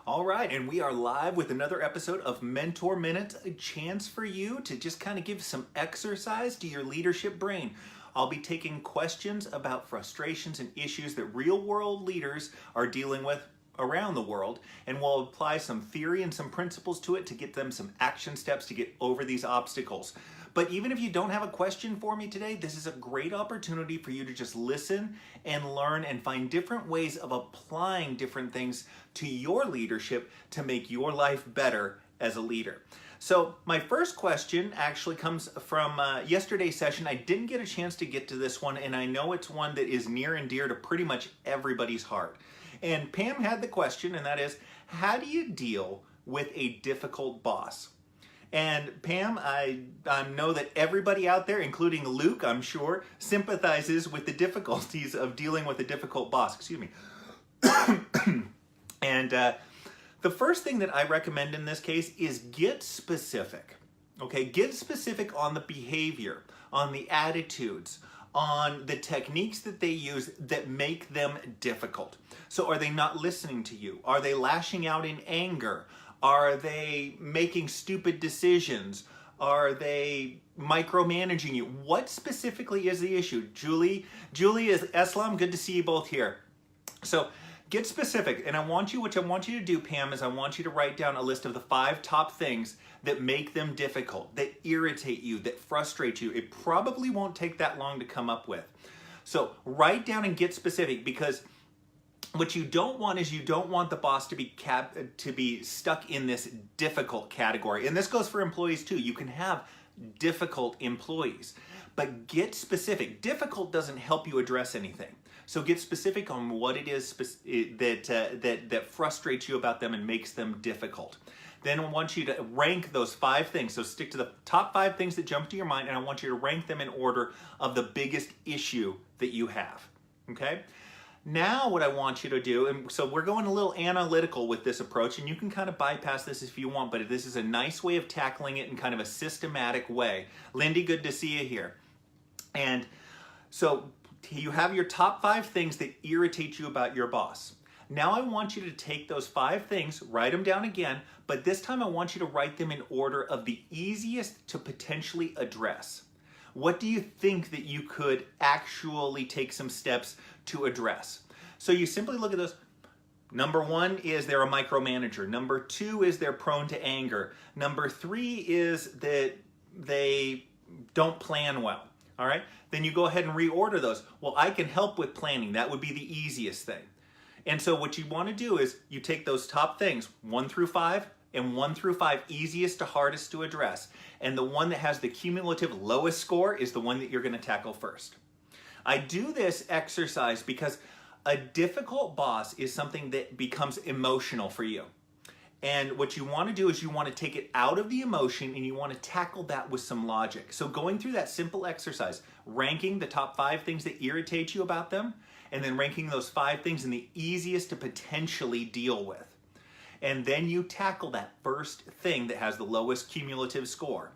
All right, and we are live with another episode of Mentor Minute, a chance for you to just kind of give some exercise to your leadership brain. I'll be taking questions about frustrations and issues that real world leaders are dealing with around the world, and we'll apply some theory and some principles to it to get them some action steps to get over these obstacles. But even if you don't have a question for me today, this is a great opportunity for you to just listen and learn and find different ways of applying different things to your leadership to make your life better as a leader. So my first question actually comes from yesterday's session. I didn't get a chance to get to this one, and I know it's one that is near and dear to pretty much everybody's heart. And Pam had the question, and that is, how do you deal with a difficult boss? And Pam, I know that everybody out there, including Luke, I'm sure, sympathizes with the difficulties of dealing with a difficult boss. Excuse me. And the first thing that I recommend in this case is get specific. Okay, get specific on the behavior, on the attitudes, on the techniques that they use that make them difficult. So are they not listening to you? Are they lashing out in anger? Are they making stupid decisions? Are they micromanaging you? What specifically is the issue? Julie is Eslam, good to see you both here. So get specific, and what I want you to do, Pam, is I want you to write down a list of the 5 top things that make them difficult, that irritate you, that frustrate you. It probably won't take that long to come up with. So write down and get specific, because what you don't want is you don't want the boss to be stuck in this difficult category. And this goes for employees too. You can have difficult employees, but get specific. Difficult doesn't help you address anything. So get specific on what it is that frustrates you about them and makes them difficult. Then I want you to rank those 5 things. So stick to the top 5 things that jump to your mind, and I want you to rank them in order of the biggest issue that you have. Okay? Now what I want you to do, and so we're going a little analytical with this approach, and you can kind of bypass this if you want, but this is a nice way of tackling it in kind of a systematic way. Lindy, good to see you here. And so you have your top 5 things that irritate you about your boss. Now I want you to take those 5 things, write them down again, but this time I want you to write them in order of the easiest to potentially address. What do you think that you could actually take some steps to address? So you simply look at those. Number 1 is they're a micromanager. Number 2 is they're prone to anger. Number 3 is that they don't plan well. All right? Then you go ahead and reorder those. Well, I can help with planning. That would be the easiest thing. And so what you want to do is you take those top things, 1 through 5, and 1 through 5, easiest to hardest to address. And the one that has the cumulative lowest score is the one that you're going to tackle first. I do this exercise because a difficult boss is something that becomes emotional for you. And what you want to do is you want to take it out of the emotion and you want to tackle that with some logic. So going through that simple exercise, ranking the top 5 things that irritate you about them, and then ranking those 5 things in the easiest to potentially deal with. And then you tackle that first thing that has the lowest cumulative score.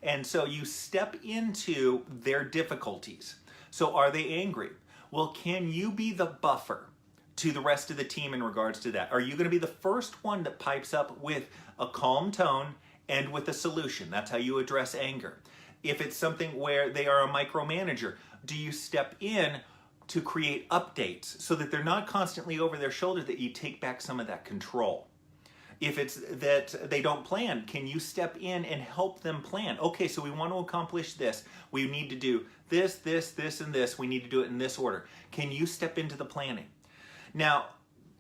And so you step into their difficulties. So are they angry? Well, can you be the buffer to the rest of the team in regards to that? Are you going to be the first one that pipes up with a calm tone and with a solution? That's how you address anger. If it's something where they are a micromanager, do you step in to create updates so that they're not constantly over their shoulder, that you take back some of that control? If it's that they don't plan, can you step in and help them plan? Okay, so we want to accomplish this. We need to do this, this, this, and this. We need to do it in this order. Can you step into the planning? Now,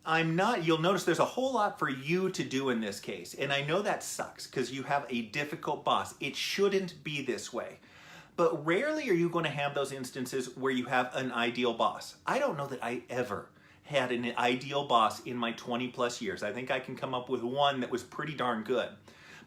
you'll notice there's a whole lot for you to do in this case. And I know that sucks because you have a difficult boss. It shouldn't be this way. But rarely are you going to have those instances where you have an ideal boss. I don't know that I ever had an ideal boss in my 20 plus years. I think I can come up with one that was pretty darn good.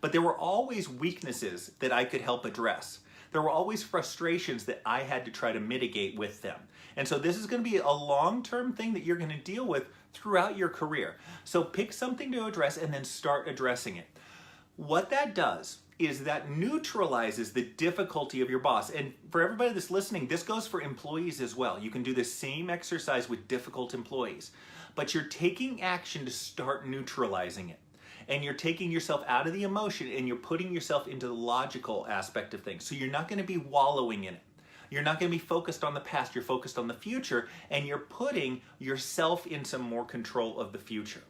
But there were always weaknesses that I could help address. There were always frustrations that I had to try to mitigate with them. And so this is going to be a long-term thing that you're going to deal with throughout your career. So pick something to address and then start addressing it. What that does is that neutralizes the difficulty of your boss. And for everybody that's listening, this goes for employees as well. You can do the same exercise with difficult employees. but you're taking action to start neutralizing it. And you're taking yourself out of the emotion and you're putting yourself into the logical aspect of things. So you're not going to be wallowing in it. You're not going to be focused on the past, you're focused on the future, and you're putting yourself in some more control of the future.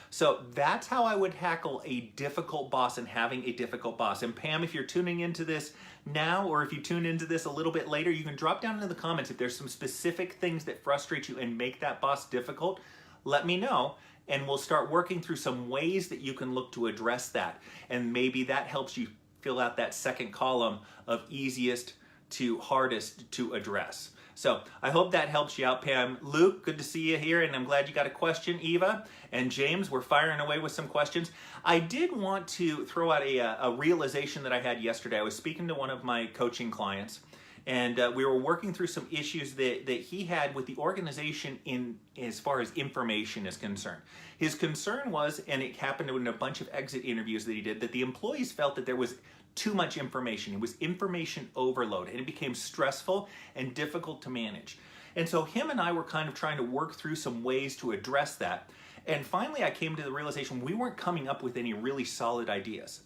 So that's how I would tackle a difficult boss and having a difficult boss. And Pam, if you're tuning into this now, or if you tune into this a little bit later, you can drop down into the comments if there's some specific things that frustrate you and make that boss difficult. Let me know, and we'll start working through some ways that you can look to address that. And maybe that helps you fill out that second column of easiest to hardest to address. So I hope that helps you out, Pam. Luke, good to see you here, and I'm glad you got a question. Eva and James, we're firing away with some questions. I did want to throw out a realization that I had yesterday. I was speaking to one of my coaching clients, and we were working through some issues that he had with the organization in as far as information is concerned. His concern was, and it happened in a bunch of exit interviews that he did, that the employees felt that there was too much information. It was information overload, and it became stressful and difficult to manage. And so him and I were kind of trying to work through some ways to address that. And finally I came to the realization we weren't coming up with any really solid ideas.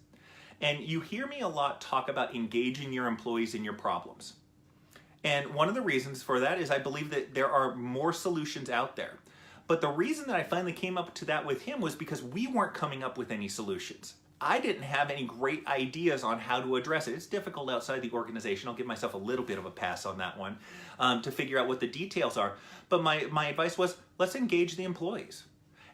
And you hear me a lot talk about engaging your employees in your problems. And one of the reasons for that is I believe that there are more solutions out there. But the reason that I finally came up to that with him was because we weren't coming up with any solutions. I didn't have any great ideas on how to address it. It's difficult outside the organization. I'll give myself a little bit of a pass on that one to figure out what the details are. But my advice was, let's engage the employees.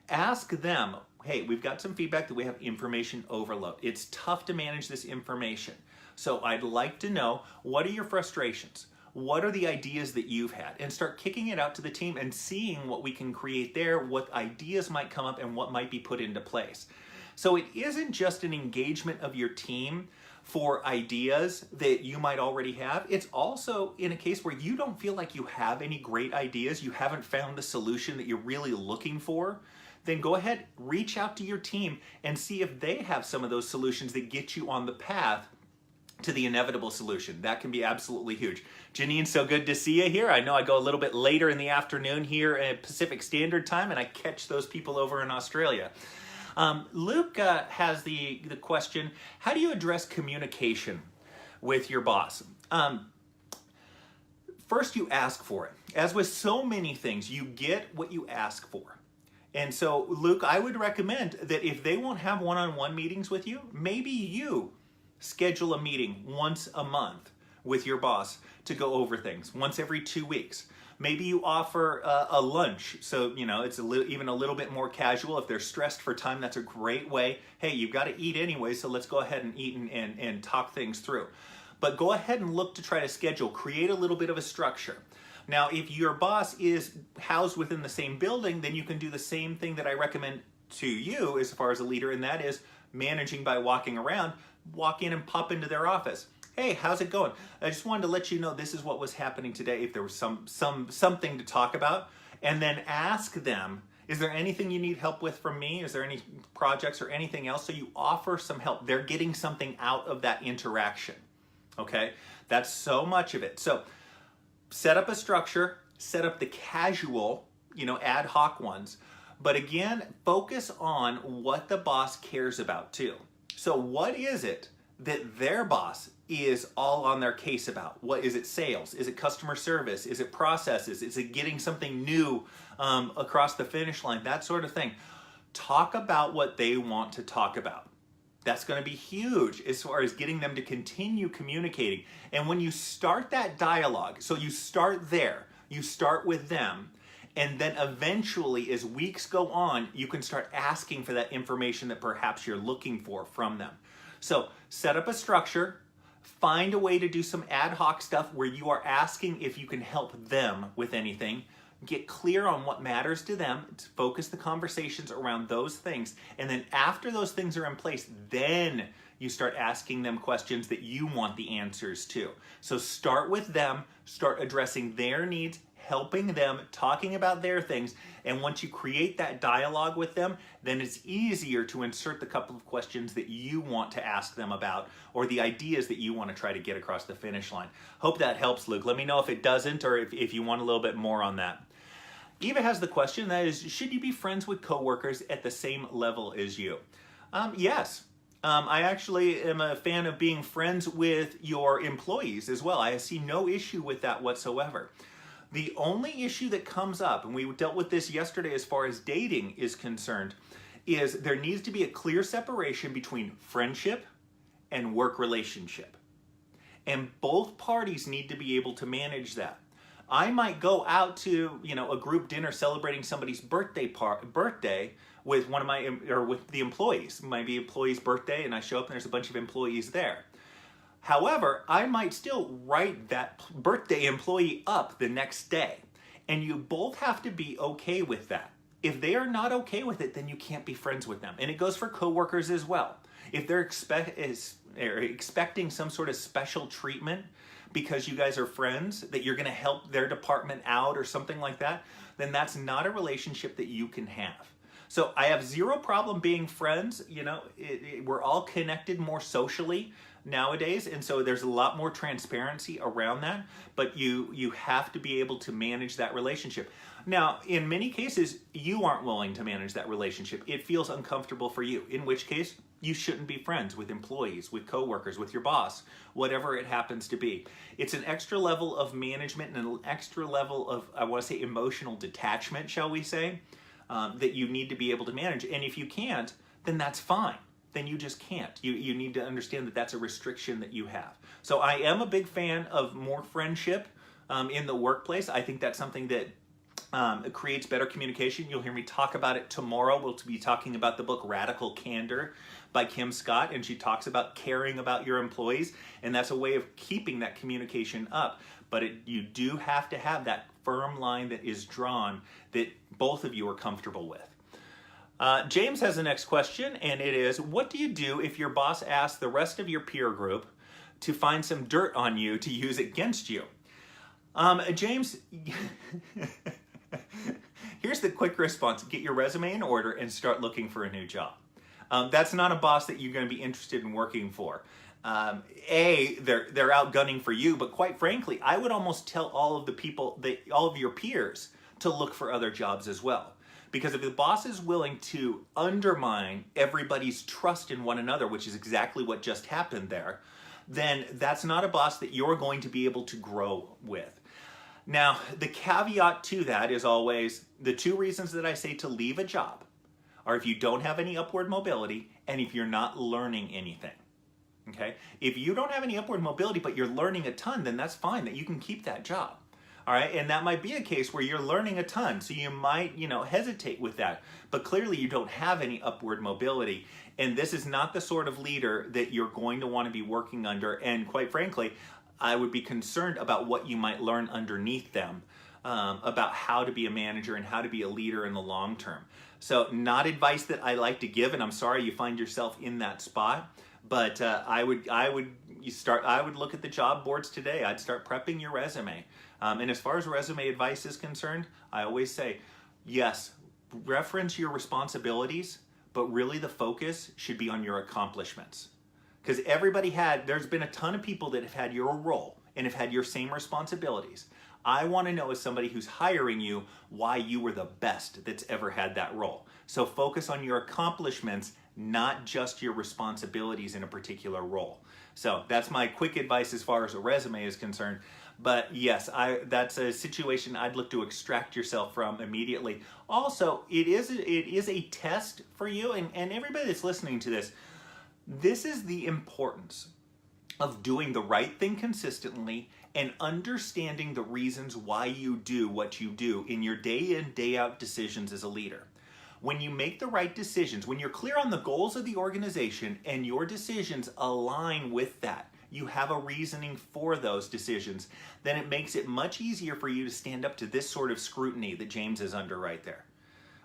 Ask them, hey, we've got some feedback that we have information overload. It's tough to manage this information. So I'd like to know, what are your frustrations? What are the ideas that you've had? And start kicking it out to the team and seeing what we can create there, what ideas might come up and what might be put into place. So it isn't just an engagement of your team for ideas that you might already have. It's also in a case where you don't feel like you have any great ideas, you haven't found the solution that you're really looking for, then go ahead, reach out to your team and see if they have some of those solutions that get you on the path to the inevitable solution. That can be absolutely huge. Janine, so good to see you here. I know I go a little bit later in the afternoon here at Pacific Standard Time, and I catch those people over in Australia. Luke has the question, how do you address communication with your boss? First, you ask for it. As with so many things, you get what you ask for. And so, Luke, I would recommend that if they won't have one-on-one meetings with you, maybe you schedule a meeting once a month with your boss to go over things, once every 2 weeks. Maybe you offer a lunch, so it's even a little bit more casual. If they're stressed for time, that's a great way. Hey, you've got to eat anyway, so let's go ahead and eat and talk things through. But go ahead and look to try to schedule, create a little bit of a structure. Now, if your boss is housed within the same building, then you can do the same thing that I recommend to you as far as a leader, and that is managing by walking around. Walk in and pop into their office. Hey, how's it going? I just wanted to let you know this is what was happening today, if there was something to talk about. And then ask them, is there anything you need help with from me? Is there any projects or anything else? So you offer some help. They're getting something out of that interaction. Okay? That's so much of it. So set up a structure, set up the casual, ad hoc ones. But again, focus on what the boss cares about too. So what is it that their boss is all on their case about? What is it? Sales? Is it customer service? Is it processes? Is it getting something new across the finish line? That sort of thing. Talk about what they want to talk about. That's going to be huge as far as getting them to continue communicating. And when you start that dialogue, so you start there, you start with them, and then eventually, as weeks go on, you can start asking for that information that perhaps you're looking for from them. So set up a structure, find a way to do some ad hoc stuff where you are asking if you can help them with anything. Get clear on what matters to them, focus the conversations around those things, and then after those things are in place, then you start asking them questions that you want the answers to. So start with them, start addressing their needs, helping them, talking about their things, and once you create that dialogue with them, then it's easier to insert the couple of questions that you want to ask them about or the ideas that you want to try to get across the finish line. Hope that helps, Luke. Let me know if it doesn't or if you want a little bit more on that. Eva has the question that is, should you be friends with coworkers at the same level as you? Yes. I actually am a fan of being friends with your employees as well. I see no issue with that whatsoever. The only issue that comes up, and we dealt with this yesterday as far as dating is concerned, is there needs to be a clear separation between friendship and work relationship. And both parties need to be able to manage that. I might go out to, a group dinner celebrating somebody's birthday with with the employees. It might be employee's birthday and I show up and there's a bunch of employees there. However, I might still write that birthday employee up the next day. And you both have to be okay with that. If they are not okay with it, then you can't be friends with them. And it goes for coworkers as well. If they're expecting some sort of special treatment because you guys are friends, that you're going to help their department out or something like that, then that's not a relationship that you can have. So I have zero problem being friends. We're all connected more socially nowadays, and so there's a lot more transparency around that, but you have to be able to manage that relationship. Now, in many cases, you aren't willing to manage that relationship. It feels uncomfortable for you, in which case you shouldn't be friends with employees, with coworkers, with your boss, whatever it happens to be. It's an extra level of management and an extra level of, I want to say, emotional detachment, shall we say, that you need to be able to manage. And if you can't, then that's fine. Then you just can't. You need to understand that that's a restriction that you have. So I am a big fan of more friendship in the workplace. I think that's something that creates better communication. You'll hear me talk about it tomorrow. We'll be talking about the book Radical Candor by Kim Scott, and she talks about caring about your employees, and that's a way of keeping that communication up. But you do have to have that firm line that is drawn that both of you are comfortable with. James has the next question, and it is, what do you do if your boss asks the rest of your peer group to find some dirt on you to use against you? James, here's the quick response. Get your resume in order and start looking for a new job. That's not a boss that you're going to be interested in working for. They're outgunning for you, but quite frankly, I would almost tell all of your peers to look for other jobs as well. Because if the boss is willing to undermine everybody's trust in one another, which is exactly what just happened there, then that's not a boss that you're going to be able to grow with. Now, the caveat to that is always the two reasons that I say to leave a job are if you don't have any upward mobility and if you're not learning anything. Okay? If you don't have any upward mobility but you're learning a ton, then that's fine, that you can keep that job. All right, and that might be a case where you're learning a ton, so you might, hesitate with that. But clearly you don't have any upward mobility, and this is not the sort of leader that you're going to want to be working under. And quite frankly, I would be concerned about what you might learn underneath them, about how to be a manager and how to be a leader in the long term. So not advice that I like to give, and I'm sorry you find yourself in that spot. But I would look at the job boards today. I'd start prepping your resume. And as far as resume advice is concerned, I always say, yes, reference your responsibilities, but really the focus should be on your accomplishments. Because there's been a ton of people that have had your role and have had your same responsibilities. I want to know, as somebody who's hiring you, why you were the best that's ever had that role. So focus on your accomplishments, not just your responsibilities in a particular role. So that's my quick advice as far as a resume is concerned. But yes, that's a situation I'd look to extract yourself from immediately. Also, it is a test for you, and everybody that's listening to this. This is the importance of doing the right thing consistently and understanding the reasons why you do what you do in your day in, day out decisions as a leader. When you make the right decisions, when you're clear on the goals of the organization and your decisions align with that, you have a reasoning for those decisions, then it makes it much easier for you to stand up to this sort of scrutiny that James is under right there.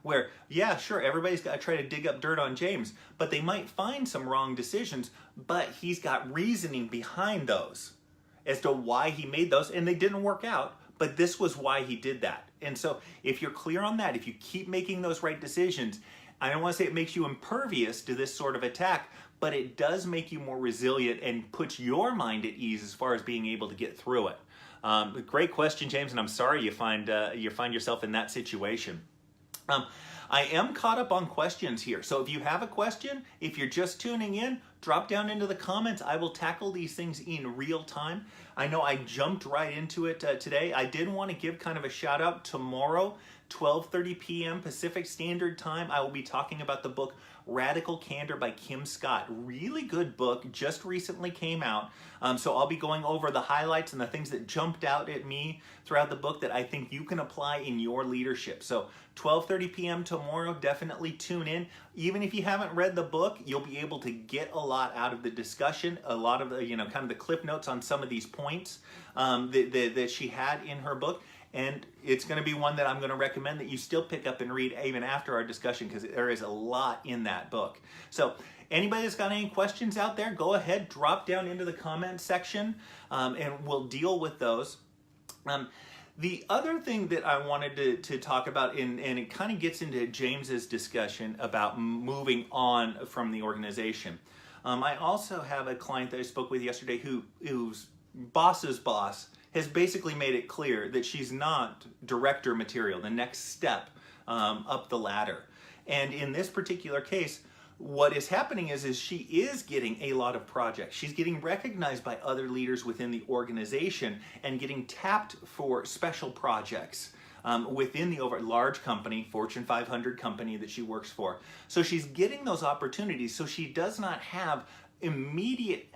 Where, yeah, sure, everybody's got to try to dig up dirt on James, but they might find some wrong decisions, but he's got reasoning behind those as to why he made those, and they didn't work out, but this was why he did that. And so if you're clear on that, if you keep making those right decisions, I don't want to say it makes you impervious to this sort of attack, but it does make you more resilient and puts your mind at ease as far as being able to get through it. Great question, James, and I'm sorry you find yourself in that situation. I am caught up on questions here. So if you have a question, if you're just tuning in, drop down into the comments. I will tackle these things in real time. I know I jumped right into it today. I did want to give kind of a shout out. Tomorrow, 12:30 p.m. Pacific Standard Time, I will be talking about the book Radical Candor by Kim Scott. Really good book, just recently came out. So I'll be going over the highlights and the things that jumped out at me throughout the book that I think you can apply in your leadership. So 12:30 p.m. tomorrow, definitely tune in. Even if you haven't read the book, you'll be able to get a lot out of the discussion, a lot of the, kind of the clip notes on some of these points that she had in her book. And it's going to be one that I'm going to recommend that you still pick up and read even after our discussion, because there is a lot in that book. So anybody that's got any questions out there, go ahead, drop down into the comment section, and we'll deal with those. The other thing that I wanted to talk about, and it kind of gets into James's discussion about moving on from the organization. I also have a client that I spoke with yesterday whose boss's boss has basically made it clear that she's not director material, the next step up the ladder. And in this particular case, what is happening is she is getting a lot of projects. She's getting recognized by other leaders within the organization and getting tapped for special projects within the large company, Fortune 500 company that she works for. So she's getting those opportunities. So she does not have immediate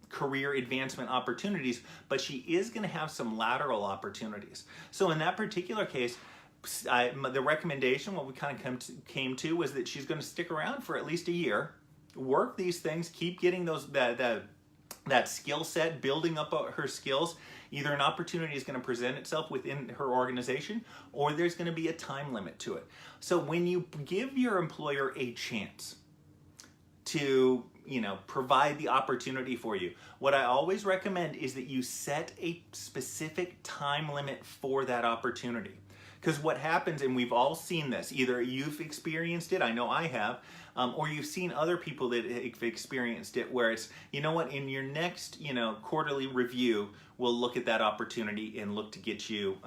career advancement opportunities, but she is going to have some lateral opportunities. So in that particular case, the recommendation, what we kind of came to, was that she's going to stick around for at least a year, work these things, keep getting that skill set, building up her skills. Either an opportunity is going to present itself within her organization, or there's going to be a time limit to it. So when you give your employer a chance to provide the opportunity for you, what I always recommend is that you set a specific time limit for that opportunity. Because what happens, and we've all seen this, either you've experienced it, I know I have, or you've seen other people that have experienced it, where it's, in your next, quarterly review, we'll look at that opportunity and look to get you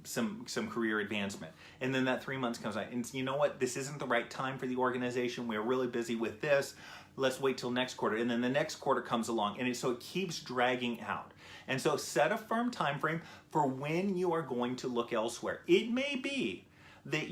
some career advancement. And then that 3 months comes out, and you know what, this isn't the right time for the organization, we're really busy with this, let's wait till next quarter. And then the next quarter comes along, and so it keeps dragging out. And so set a firm time frame for when you are going to look elsewhere. It may be that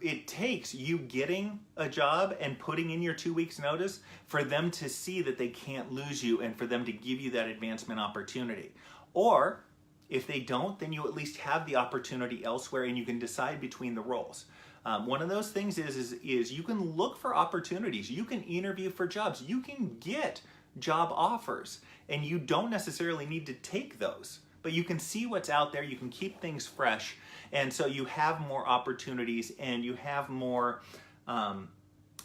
it takes you getting a job and putting in your 2 weeks notice for them to see that they can't lose you and for them to give you that advancement opportunity. Or if they don't, then you at least have the opportunity elsewhere and you can decide between the roles. One of those things is you can look for opportunities. You can interview for jobs. You can get job offers, and you don't necessarily need to take those, but you can see what's out there. You can keep things fresh, and so you have more opportunities, and you have more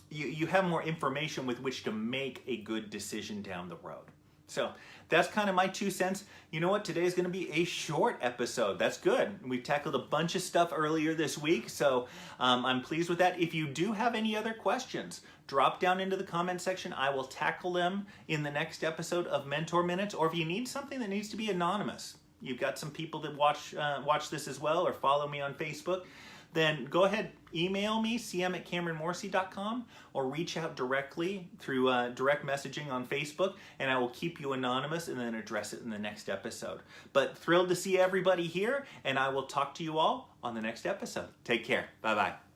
you have more information with which to make a good decision down the road. So that's kind of my 2 cents. You know what? Today is going to be a short episode. That's good. We've tackled a bunch of stuff earlier this week, so I'm pleased with that. If you do have any other questions, drop down into the comment section. I will tackle them in the next episode of Mentor Minutes. Or if you need something that needs to be anonymous, you've got some people that watch this as well, or follow me on Facebook, then go ahead, email me, cm@cameronmorsey.com, or reach out directly through direct messaging on Facebook, and I will keep you anonymous and then address it in the next episode. But thrilled to see everybody here, and I will talk to you all on the next episode. Take care. Bye-bye.